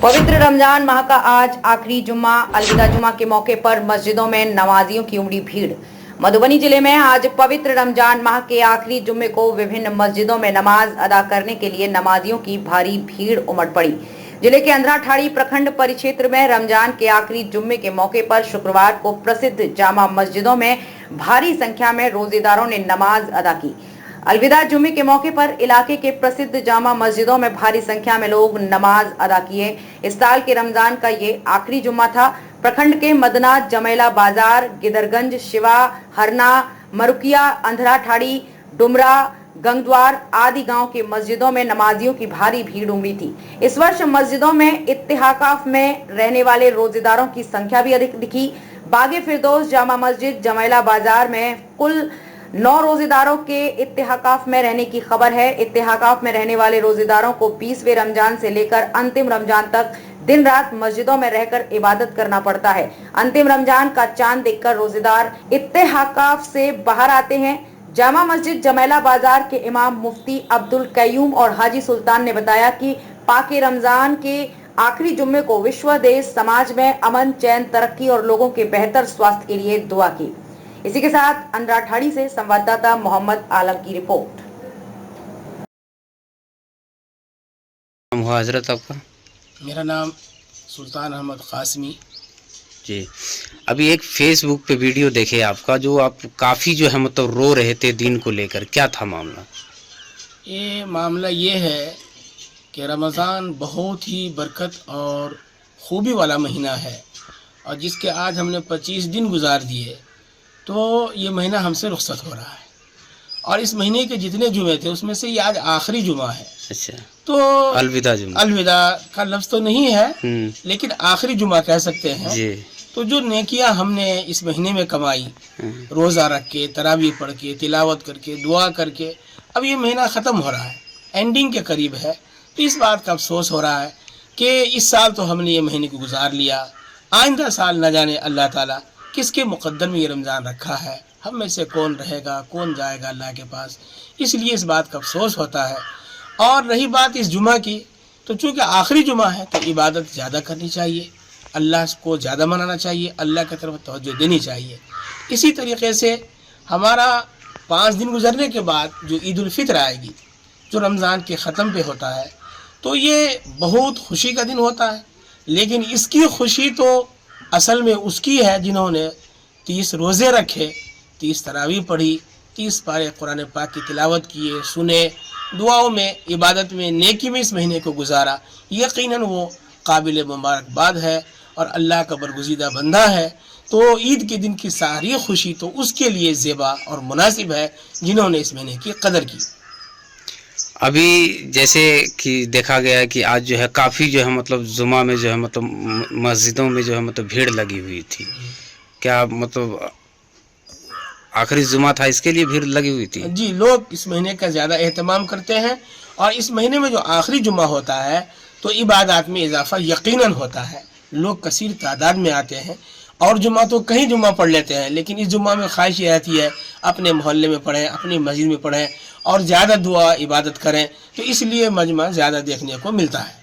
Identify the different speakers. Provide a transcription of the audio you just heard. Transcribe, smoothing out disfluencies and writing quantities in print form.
Speaker 1: पवित्र रमजान माह का आज आखिरी जुम्मा अलविदा जुम्मा के मौके पर मस्जिदों में नमाजियों की उमड़ी भीड़। मधुबनी जिले में आज पवित्र रमजान माह के आखिरी जुम्मे को विभिन्न मस्जिदों में नमाज अदा करने के लिए नमाजियों की भारी भीड़ उमड़ पड़ी। जिले के अंधराठाड़ी प्रखंड परिक्षेत्र में रमजान के आखिरी जुम्मे के मौके पर शुक्रवार को प्रसिद्ध जामा मस्जिदों में भारी संख्या में रोजेदारों ने नमाज अदा की। अलविदा जुम्मे के मौके पर इलाके के प्रसिद्ध जामा मस्जिदों में भारी संख्या में लोग नमाज अदा किए। इस साल के रमजान का ये आखिरी जुम्मा था। प्रखंड के मदना, जमेला बाजार, गिदरगंज, शिवा, हरना, मरुकिया, अंधराठाड़ी, डुमरा, गंगद्वार आदि गांव के मस्जिदों में नमाजियों की भारी भीड़ उमड़ी थी। इस वर्ष मस्जिदों में इत्तेहाकाफ में रहने वाले रोजेदारों की संख्या भी अधिक दिखी। बागे फिरदौस जामा मस्जिद जमेला बाजार में कुल 9 रोजेदारों के इत्तेहाकाफ में रहने की खबर है। इत्तेहाकाफ में रहने वाले रोजेदारों को 20वें रमजान से लेकर अंतिम रमजान तक दिन रात मस्जिदों में रहकर इबादत करना पड़ता है। अंतिम रमजान का चांद देखकर रोजेदार इत्तेहाकाफ से बाहर आते हैं। जामा मस्जिद जमेला बाजार के इमाम मुफ्ती अब्दुल कयूम और हाजी सुल्तान ने बताया कि पाके रमजान के आखिरी जुम्मे को विश्व देश समाज में अमन, चैन, तरक्की और लोगों के बेहतर स्वास्थ्य के लिए दुआ की। इसी के साथ अंधराठाड़ी से संवाददाता मोहम्मद आलम की रिपोर्ट।
Speaker 2: नाम हुआ हजरत आपका?
Speaker 3: मेरा नाम सुल्तान अहमद कासमी
Speaker 2: जी। अभी एक फेसबुक पे वीडियो देखे आपका, जो आप काफ़ी जो है मतलब रो रहे थे दिन को लेकर, क्या था मामला?
Speaker 3: ये मामला ये है कि रमज़ान बहुत ही बरकत और खूबी वाला महीना है और जिसके आज हमने 25 दिन गुजार दिए, तो ये महीना हमसे रुखसत हो रहा है और इस महीने के जितने जुमे थे उसमें से ये आज आखिरी जुमा है।
Speaker 2: अच्छा,
Speaker 3: तो
Speaker 2: अलविदा जुमा।
Speaker 3: अलविदा का लफ्ज़ तो नहीं है, लेकिन आखिरी जुमा कह सकते हैं जी। तो जो नेकियां हमने इस महीने में कमाई, रोज़ा रख के, तरावी पढ़ के, तिलावत करके, दुआ करके, अब ये महीना ख़त्म हो रहा है, एंडिंग के करीब है। तो इस बात का अफसोस हो रहा है कि इस साल तो हमने ये महीने को गुजार लिया, आइंदा साल न जाने अल्लाह ताला किसके मुक़द्दर में ये रमज़ान रखा है, हम में से कौन रहेगा, कौन जाएगा अल्लाह के पास। इसलिए इस बात का अफसोस होता है। और रही बात इस जुमा की, तो चूँकि आखिरी जुमा है तो इबादत ज़्यादा करनी चाहिए, अल्लाह को ज़्यादा मनाना चाहिए, अल्लाह की तरफ तवज्जो देनी चाहिए। इसी तरीके से हमारा 5 दिन गुजरने के बाद जो ईद उल फित्र आएगी, जो रमज़ान के ख़त्म पे होता है, तो ये बहुत खुशी का दिन होता है। लेकिन इसकी खुशी तो असल में उसकी है जिन्होंने 30 रोज़े रखे, 30 तरावी पढ़ी, 30 पारे कुरान पाक की तिलावत किए, सुने, दुआओं में, इबादत में, नेकी में इस महीने को गुजारा। यकीनन वो काबिल मुबारकबाद है और अल्लाह का बरगुज़ीदा बंदा है। तो ईद के दिन की सारी खुशी तो उसके लिए ज़ेबा और मुनासिब है जिन्होंने इस महीने की कदर की।
Speaker 2: अभी जैसे कि देखा गया है कि आज जो है काफ़ी जो है मतलब जुमा में जो है मतलब मस्जिदों में जो है मतलब भीड़ लगी हुई थी, क्या मतलब आखिरी जुमा था इसके लिए भीड़ लगी हुई थी?
Speaker 3: जी, लोग इस महीने का ज़्यादा एहतमाम करते हैं और इस महीने में जो आखिरी जुमा होता है तो इबादत में इजाफा यकीनन होता है। लोग कसीर तादाद में आते हैं और जुमा तो कहीं जुमा पढ़ लेते हैं, लेकिन इस जुमा में ख्वाहिश ये रहती है अपने मोहल्ले में पढ़ें, अपनी मस्जिद में पढ़ें और ज़्यादा दुआ इबादत करें, तो इसलिए मजमा ज़्यादा देखने को मिलता है।